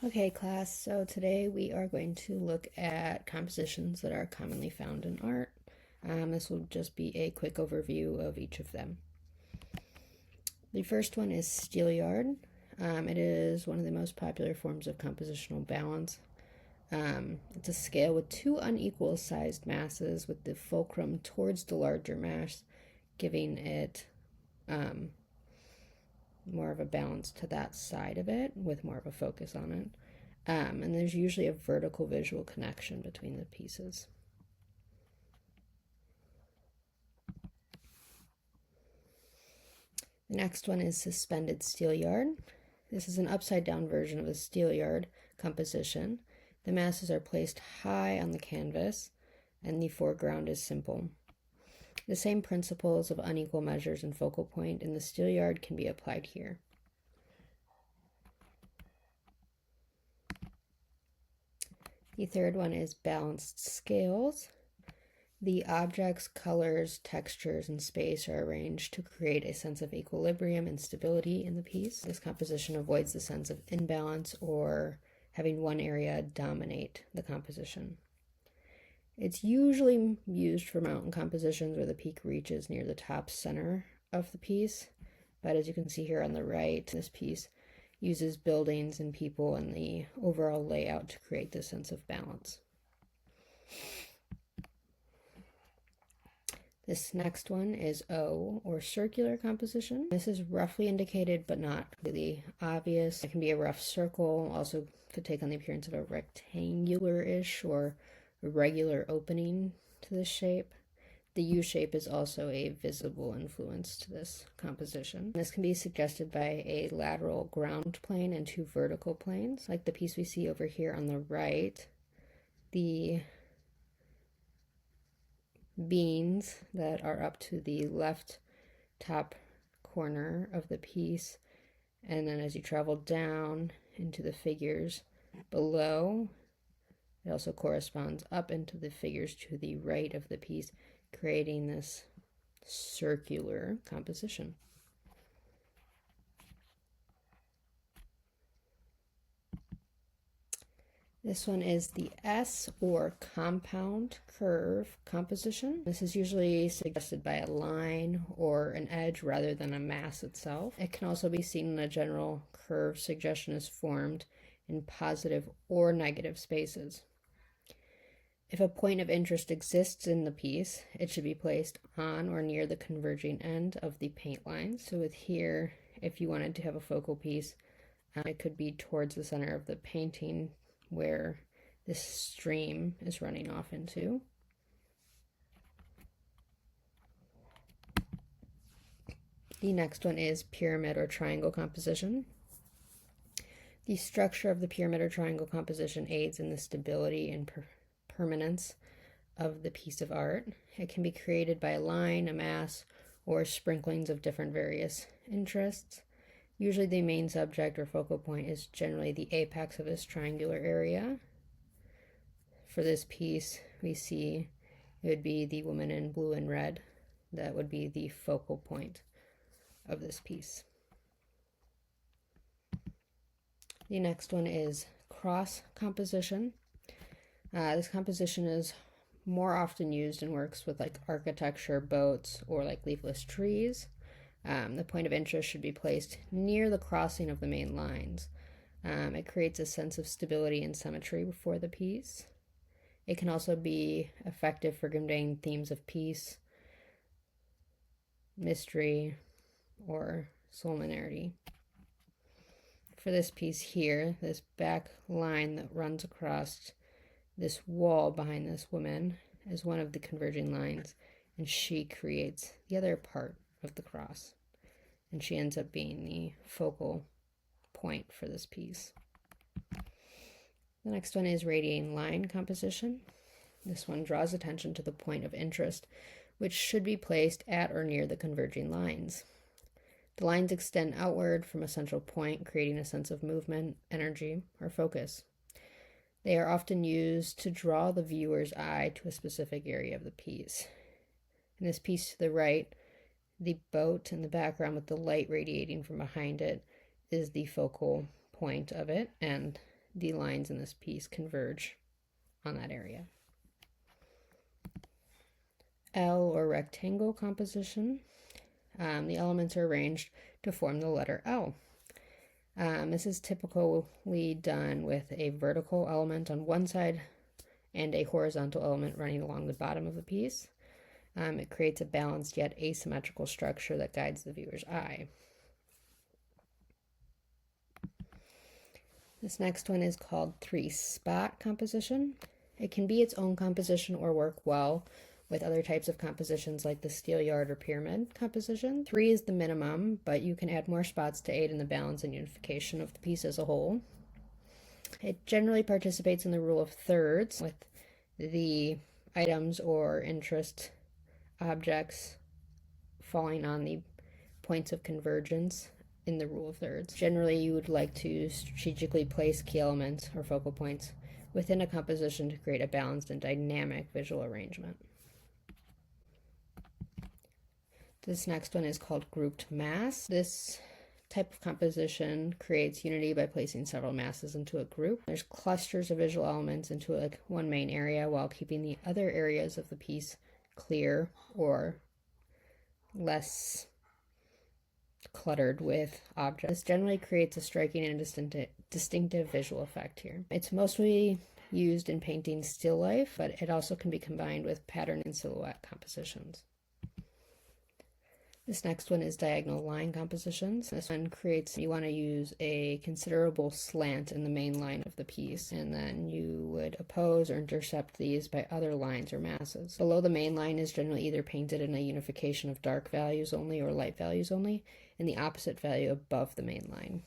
Okay, class, so today we are going to look at compositions that are commonly found in art. This will just be a quick overview of each of them. The first one is Steelyard. It is one of the most popular forms of compositional balance. It's a scale with two unequal sized masses with the fulcrum towards the larger mass, giving it more of a balance to that side of it with more of a focus on it. And there's usually a vertical visual connection between the pieces. The next one is Suspended Steelyard. This is an upside down version of a Steelyard composition. The masses are placed high on the canvas and the foreground is simple. The same principles of unequal measures and focal point in the Steelyard can be applied here. The third one is Balanced Scales. The objects, colors, textures, and space are arranged to create a sense of equilibrium and stability in the piece. This composition avoids the sense of imbalance or having one area dominate the composition. It's usually used for mountain compositions where the peak reaches near the top center of the piece, but as you can see here on the right, this piece uses buildings and people and the overall layout to create this sense of balance. This next one is O, or circular composition. This is roughly indicated but not completely obvious. It can be a rough circle, also could take on the appearance of a rectangular-ish or a regular opening to this shape. The U shape is also a visible influence to this composition. This can be suggested by a lateral ground plane and two vertical planes, like the piece we see over here on the right. The beans that are up to the left top corner of the piece, and then as you travel down into the figures below, it also corresponds up into the figures to the right of the piece, creating this circular composition. This one is the S, or compound curve composition. This is usually suggested by a line or an edge rather than a mass itself. It can also be seen in a general curve suggestion is formed in positive or negative spaces. If a point of interest exists in the piece, it should be placed on or near the converging end of the paint lines. So with here, if you wanted to have a focal piece, it could be towards the center of the painting where this stream is running off into. The next one is pyramid or triangle composition. The structure of the pyramid or triangle composition aids in the stability and permanence of the piece of art. It can be created by a line, a mass, or sprinklings of different various interests. Usually the main subject or focal point is generally the apex of this triangular area. For this piece, we see it would be the woman in blue and red. That would be the focal point of this piece. The next one is cross composition. This composition is more often used in works with like architecture, boats, or like leafless trees. The point of interest should be placed near the crossing of the main lines. It creates a sense of stability and symmetry before the piece. It can also be effective for conveying themes of peace, mystery, or solemnity. For this piece here, this back line that runs across this wall behind this woman is one of the converging lines, and she creates the other part of the cross, and she ends up being the focal point for this piece. The next one is radiating line composition. This one draws attention to the point of interest, which should be placed at or near the converging lines. The lines extend outward from a central point, creating a sense of movement, energy, or focus. They are often used to draw the viewer's eye to a specific area of the piece. In this piece to the right, the boat in the background with the light radiating from behind it is the focal point of it, and the lines in this piece converge on that area. L or rectangle composition. The elements are arranged to form the letter L. This is typically done with a vertical element on one side and a horizontal element running along the bottom of the piece. It creates a balanced yet asymmetrical structure that guides the viewer's eye. This next one is called three-spot composition. It can be its own composition or work well with other types of compositions like the steelyard or pyramid composition. 3 is the minimum, but you can add more spots to aid in the balance and unification of the piece as a whole. It generally participates in the rule of thirds, with the items or interest objects falling on the points of convergence in the rule of thirds. Generally, you would like to strategically place key elements or focal points within a composition to create a balanced and dynamic visual arrangement. This next one is called grouped mass. This type of composition creates unity by placing several masses into a group. There's clusters of visual elements into one main area while keeping the other areas of the piece clear or less cluttered with objects. This generally creates a striking and distinctive visual effect here. It's mostly used in painting still life, but it also can be combined with pattern and silhouette compositions. This next one is diagonal line compositions. This one creates, you want to use a considerable slant in the main line of the piece, and then you would oppose or intercept these by other lines or masses. Below the main line is generally either painted in a unification of dark values only or light values only, and the opposite value above the main line.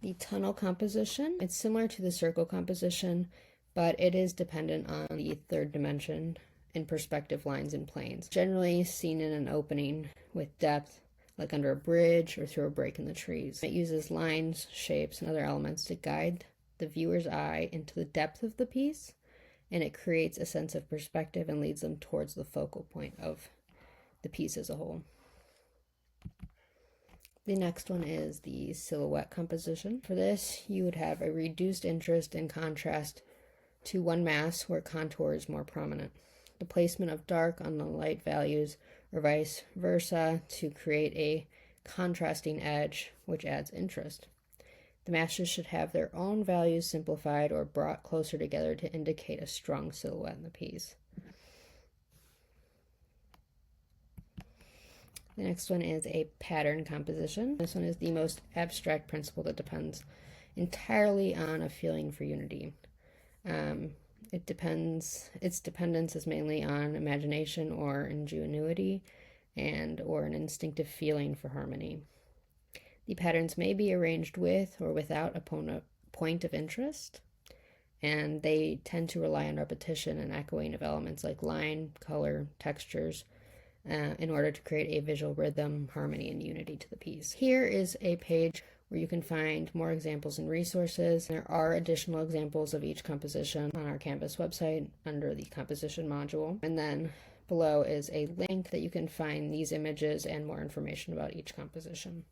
The tunnel composition, it's similar to the circle composition, but it is dependent on the third dimension in perspective lines and planes, generally seen in an opening with depth, like under a bridge or through a break in the trees. It uses lines, shapes, and other elements to guide the viewer's eye into the depth of the piece, and it creates a sense of perspective and leads them towards the focal point of the piece as a whole. The next one is the silhouette composition. For this, you would have a reduced interest in contrast to one mass where contour is more prominent. The placement of dark on the light values or vice versa to create a contrasting edge which adds interest. The masses should have their own values simplified or brought closer together to indicate a strong silhouette in the piece. The next one is a pattern composition. This one is the most abstract principle that depends entirely on a feeling for unity. Its dependence is mainly on imagination or ingenuity or an instinctive feeling for harmony. The patterns may be arranged with or without a point of interest, and they tend to rely on repetition and echoing of elements like line, color, textures, in order to create a visual rhythm, harmony, and unity to the piece. Here is a page where you can find more examples and resources. There are additional examples of each composition on our Canvas website under the composition module. And then below is a link that you can find these images and more information about each composition.